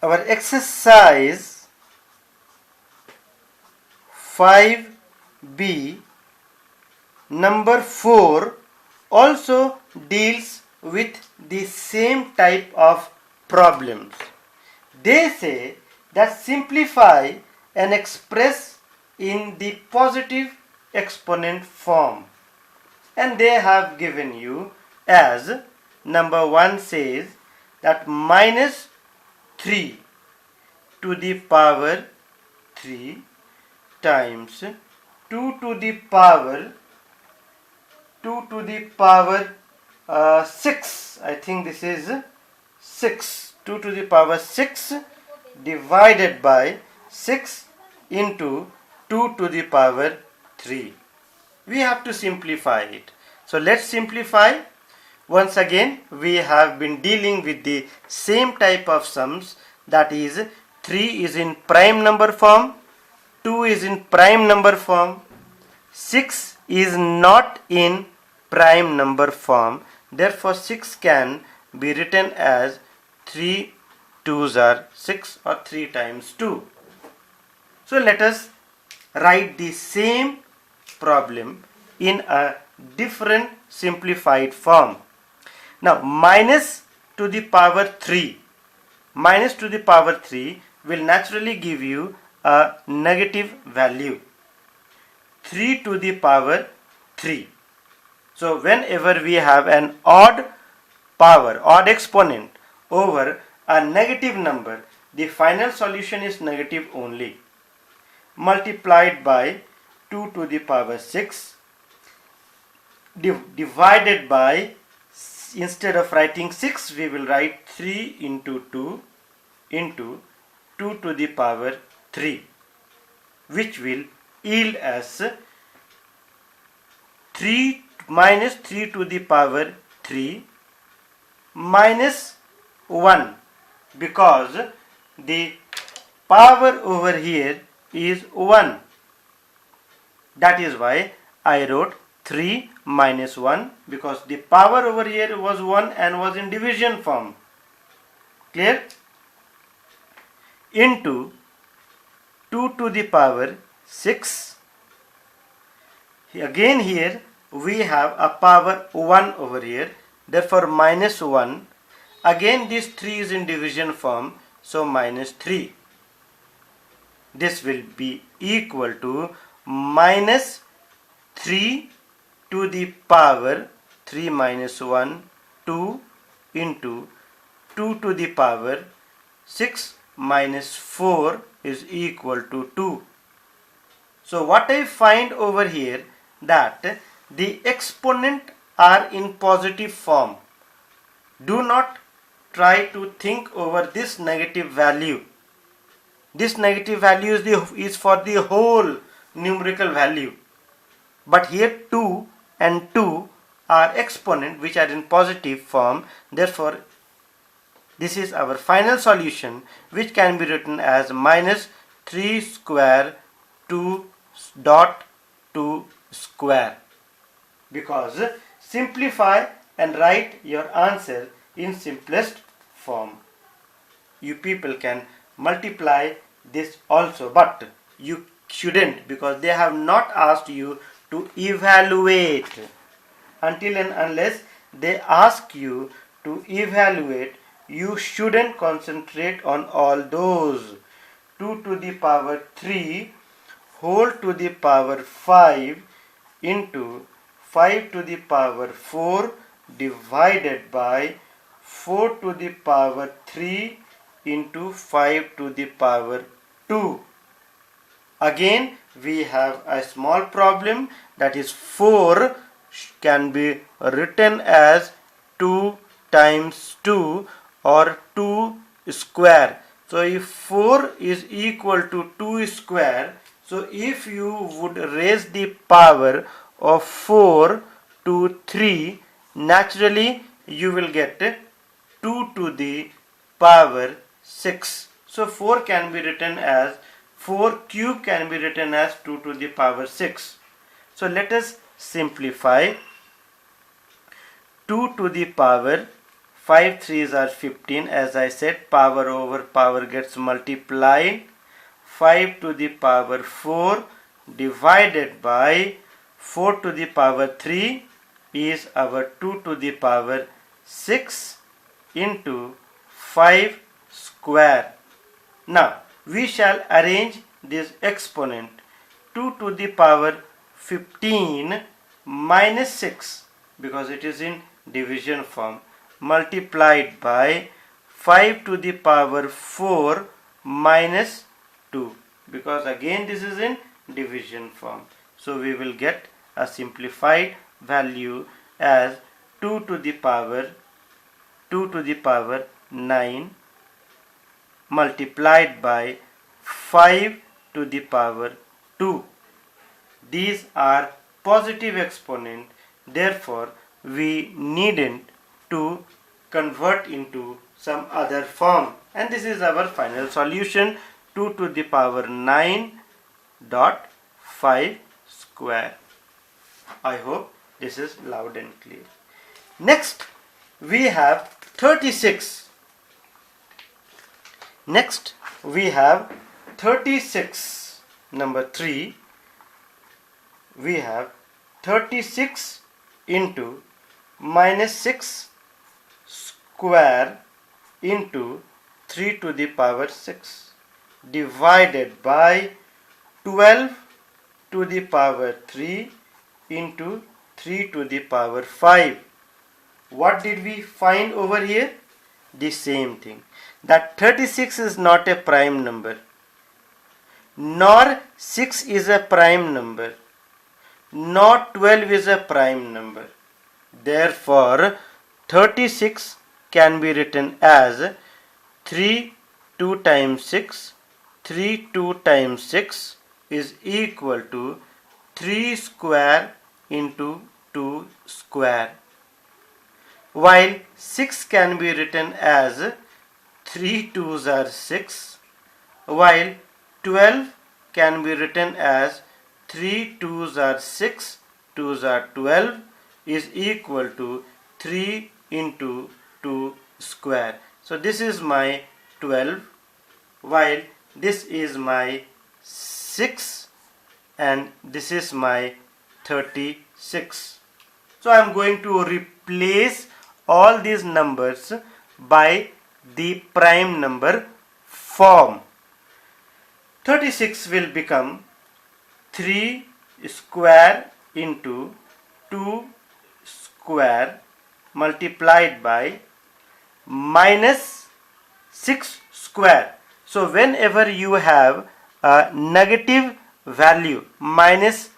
Our exercise 5b number 4 also deals with the same type of problems. They say that simplify and express in the positive exponent form, and they have given you as number 1 says that minus 3 to the power 3 times 2 to the power 6. I think this is 6. 2 to the power 6 divided by 6 into 2 to the power 3. We have to simplify it. So let's simplify. Once again, we have been dealing with the same type of sums, that is 3 is in prime number form, 2 is in prime number form, 6 is not in prime number form. Therefore 6 can be written as 3 2s are 6 or 3 times 2. So let us write the same problem in a different simplified form. Now minus to the power 3 will naturally give you a negative value, 3 to the power 3. So whenever we have an odd exponent over a negative number, the final solution is negative only, multiplied by 2 to the power 6 divided by, instead of writing 6 we will write 3 into 2 into 2 to the power 3, which will yield as 3 minus 3 to the power 3 minus 1, because the power over here is 1. That is why I wrote 3 minus 1, because the power over here was 1 and was in division form. Clear? Into 2 to the power 6. Again here we have a power 1 over here, therefore minus 1. Again this 3 is in division form, so minus 3. This will be equal to minus 3 to the power 3 minus 1, 2 into 2 to the power 6 minus 4 is equal to 2. So what I find over here, that the exponent are in positive form. Do not try to think over this negative value. This negative value is for the whole numerical value. But here 2 and 2 are exponent which are in positive form. Therefore, this is our final solution, which can be written as minus 3 square 2 dot 2 square. Because simplify and write your answer in simplest form. You people can multiply this also, but you shouldn't, because they have not asked you to evaluate. Until and unless they ask you to evaluate, you shouldn't concentrate on all those. 2 to the power 3 whole to the power 5 into 5 to the power 4 divided by 4 to the power 3 into 5 to the power 2. Again we have a small problem, that is 4 can be written as 2 times 2 or 2 square. So if 4 is equal to 2 square, so if you would raise the power of 4 to 3, naturally you will get 2 to the power 6. So 4 can be written as 4 cube can be written as 2 to the power 6. So let us simplify. 2 to the power 5 3s are 15. As I said, power over power gets multiplied. 5 to the power 4 divided by 4 to the power 3 is our 2 to the power 6 into 5 square. Now we shall arrange this exponent. 2 to the power 15 minus 6, because it is in division form, multiplied by 5 to the power 4 minus 2, because again this is in division form. So we will get a simplified value as 2 to the power 9 multiplied by 5 to the power 2. These are positive exponent, therefore we needn't to convert into some other form, and this is our final solution, 2 to the power 9.5 square. I hope this is loud and clear. Next we have 36. Next we have 36. Number 3, we have 36 into minus 6 square into 3 to the power 6 divided by 12 to the power 3 into 3 to the power 5. What did we find over here? The same thing, that 36 is not a prime number, nor 6 is a prime number, nor 12 is a prime number. Therefore 36 can be written as 3 2 times 6. 3 2 times 6 is equal to 3 square into 2 square, while 6 can be written as 3 2s are 6, while 12 can be written as 3 2s are 6, 2s are 12 is equal to 3 into 2 square. So this is my 12, while this is my 6, and this is my 36. So I am going to replace all these numbers by the prime number form. 36 will become 3 square into 2 square multiplied by minus 6 square. So whenever you have a negative value minus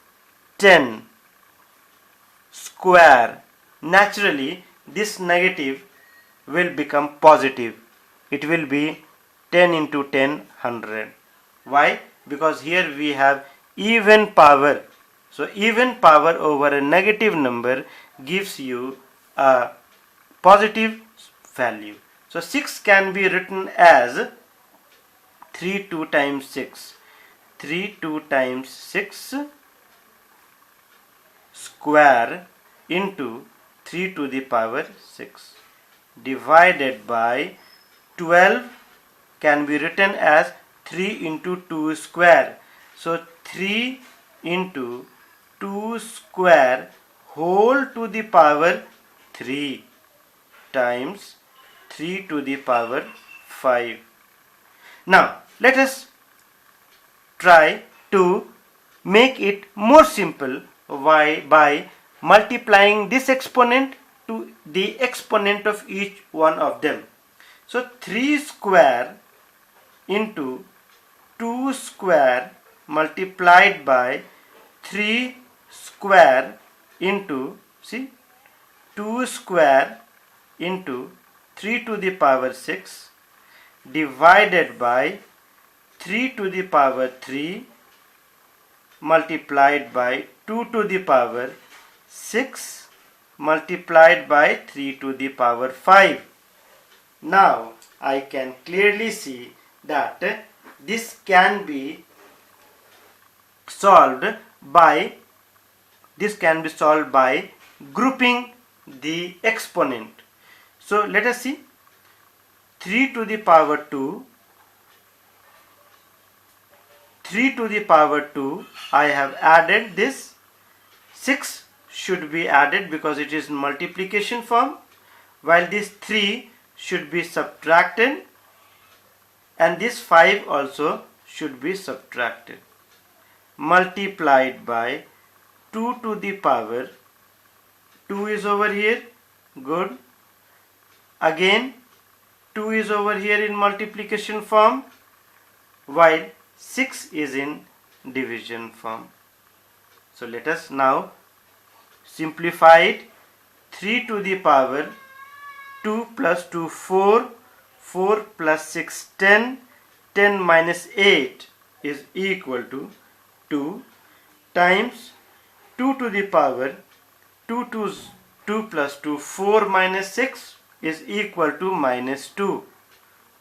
10 square, naturally this negative will become positive. It will be 10 into 10, 100. Why? Because here we have even power. So even power over a negative number gives you a positive value. So 6 can be written as 3 2 times 6. 3 2 times 6 square into 3 to the power 6 divided by 12 can be written as 3 into 2 square. So 3 into 2 square whole to the power 3 times 3 to the power 5. Now let us try to make it more simple by multiplying this exponent to the exponent of each one of them. So 3 square into 2 square multiplied by 3 square into, see, 2 square into 3 to the power 6 divided by 3 to the power 3 multiplied by 2 to the power 6 multiplied by 3 to the power 5. Now I can clearly see that this can be solved by grouping the exponent. So let us see. 3 to the power 2, 3 to the power 2, I have added this. 6 should be added because it is in multiplication form, while this 3 should be subtracted, and this 5 also should be subtracted. Multiplied by 2 to the power 2 is over here, good. Again 2 is over here in multiplication form, while 6 is in division form. So let us now simplify it. 3 to the power 2 plus 2 4, 4 plus 6 10, 10 minus 8 is equal to 2 times 2 to the power 2 plus 2 4 minus 6 is equal to minus 2.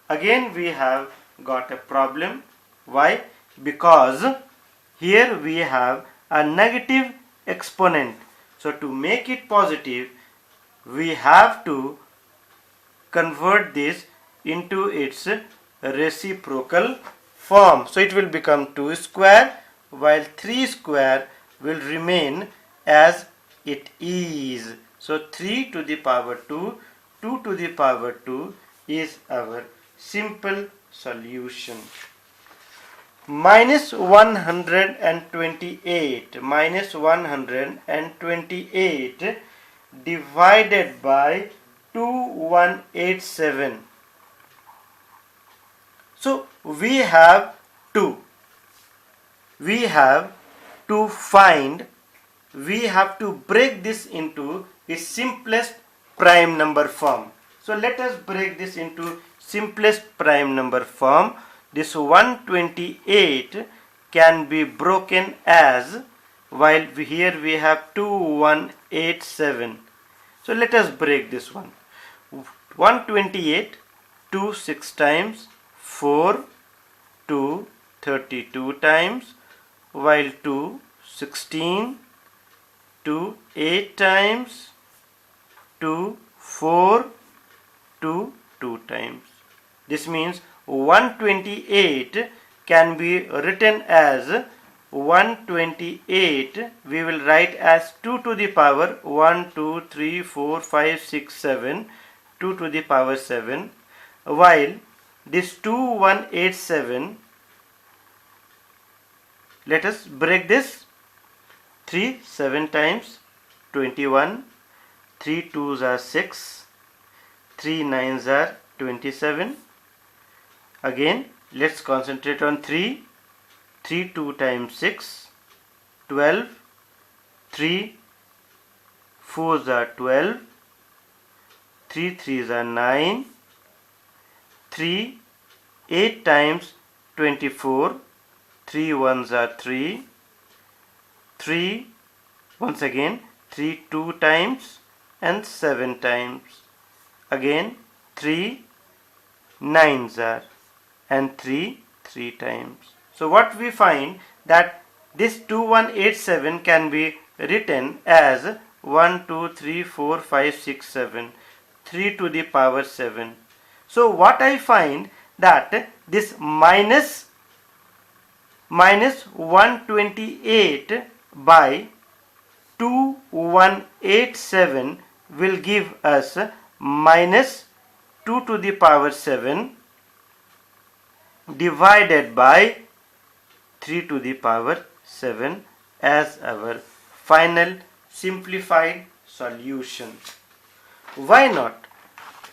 Again we have got a problem. Why? Because here we have a negative exponent. So to make it positive, we have to convert this into its reciprocal form. So it will become 2 square, while 3 square will remain as it is. So 3 to the power 2, 2 to the power 2 is our simple solution. Minus 128, minus 128 divided by 2187. So we have to break this into its simplest prime number form. So let us break this into simplest prime number form. This 128 can be broken as, while here we have 2187. So let us break this one. 128, 2 6 times, 4, 2 32 times, while 2 16, 2 8 times, 2 4, 2 2 times. This means 128 can be written as 128 we will write as 2 to the power 1 2 3 4 5 6 7, 2 to the power 7, while this 2187, let us break this. 3 7 times, 21, 3 2s are 6, 3 9s are 27. Again let's concentrate on 3. 3 2 times 6, 12, 3 4s are 12, 3 3s are 9, 3 8 times 24, 3 1s are 3, 3 once again 3 2 times and 7 times, again 3 9s are, and 3 3 times. So what we find that this 2187 can be written as 1 2 3 4 5 6 7, 3 to the power 7. So what I find that this minus 128 by 2187 will give us minus 2 to the power 7 divided by 3 to the power 7 as our final simplified solution. Why not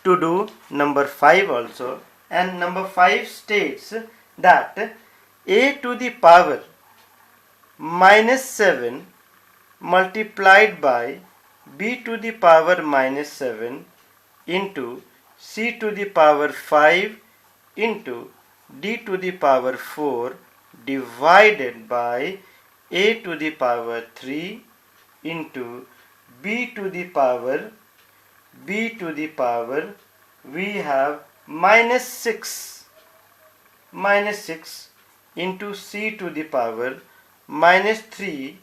to do number 5 also? And number 5 states that a to the power minus 7 multiplied by b to the power minus 7 into c to the power 5 into d to the power 4 divided by a to the power 3 into b to the power we have minus 6 into c to the power minus 3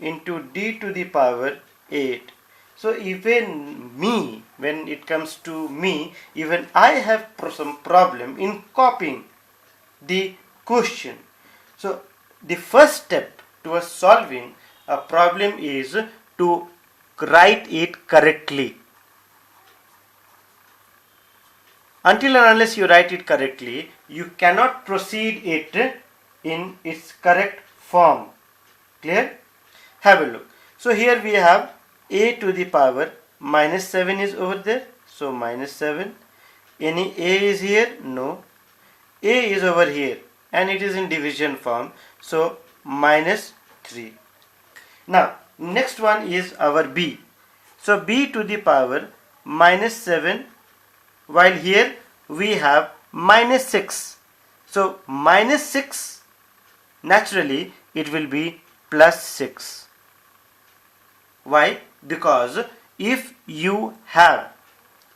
into d to the power 8. So even me when it comes to me, even I have some problem in copying the question. So the first step towards solving a problem is to write it correctly. Until and unless you write it correctly, you cannot proceed it in its correct form. Clear? Have a look. So here we have a to the power minus 7 is over there. So minus 7. Any a is here? No. A is over here and it is in division form. So minus 3. Now next one is our b. So b to the power minus 7, while here we have minus 6. So minus 6, naturally it will be plus 6. Why? Because if you have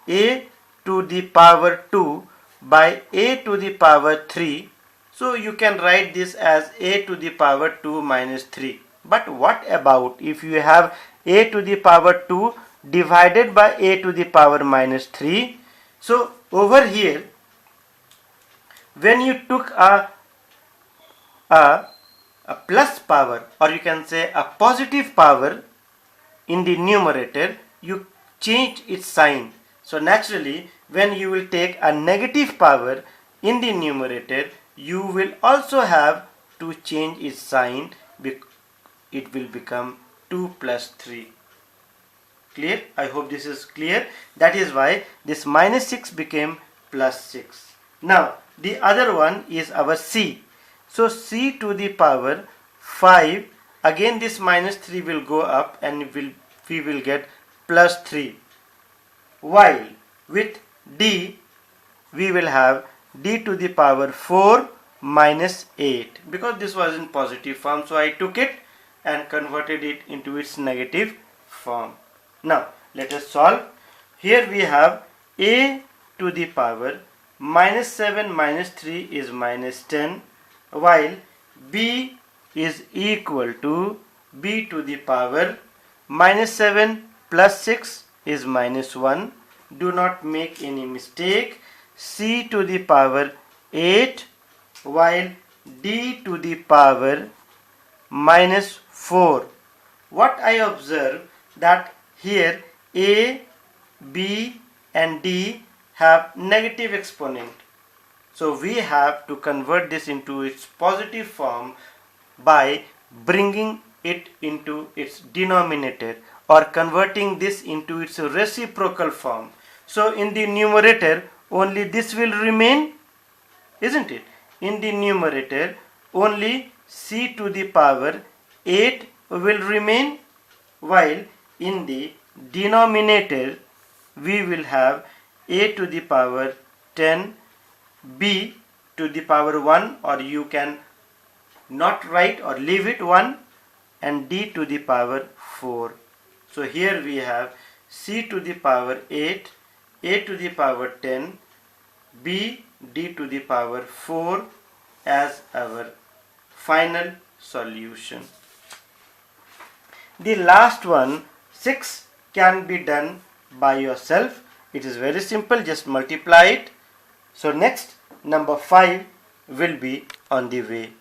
a to the power 2 by a to the power 3, so you can write this as a to the power 2 minus 3. But what about if you have a to the power 2 divided by a to the power minus 3? So over here, when you took a plus power, or you can say a positive power in the numerator, you change its sign. So naturally, when you will take a negative power in the numerator, you will also have to change its sign. It will become 2 plus 3. Clear? I hope this is clear. That is why this minus 6 became plus 6. Now the other one is our c. So c to the power 5, again this minus 3 will go up and we will get plus 3. While with d, we will have d to the power 4 minus 8, because this was in positive form, so I took it and converted it into its negative form. Now let us solve. Here we have a to the power minus 7 minus 3 is minus 10, while b is equal to b to the power minus 7 plus 6 is minus 1. Do not make any mistake. C to the power 8, while d to the power minus 4. What I observe that here a, b and d have negative exponent. So we have to convert this into its positive form by bringing it into its denominator, or converting this into its reciprocal form. So in the numerator only this will remain, isn't it? In the numerator only c to the power 8 will remain, while in the denominator we will have a to the power 10, b to the power 1, or you can not write or leave it 1, and d to the power 4. So here we have c to the power 8, a to the power 10, b, d to the power 4 as our final solution. The last one, 6, can be done by yourself. It is very simple, just multiply it. So next, number 5 will be on the way.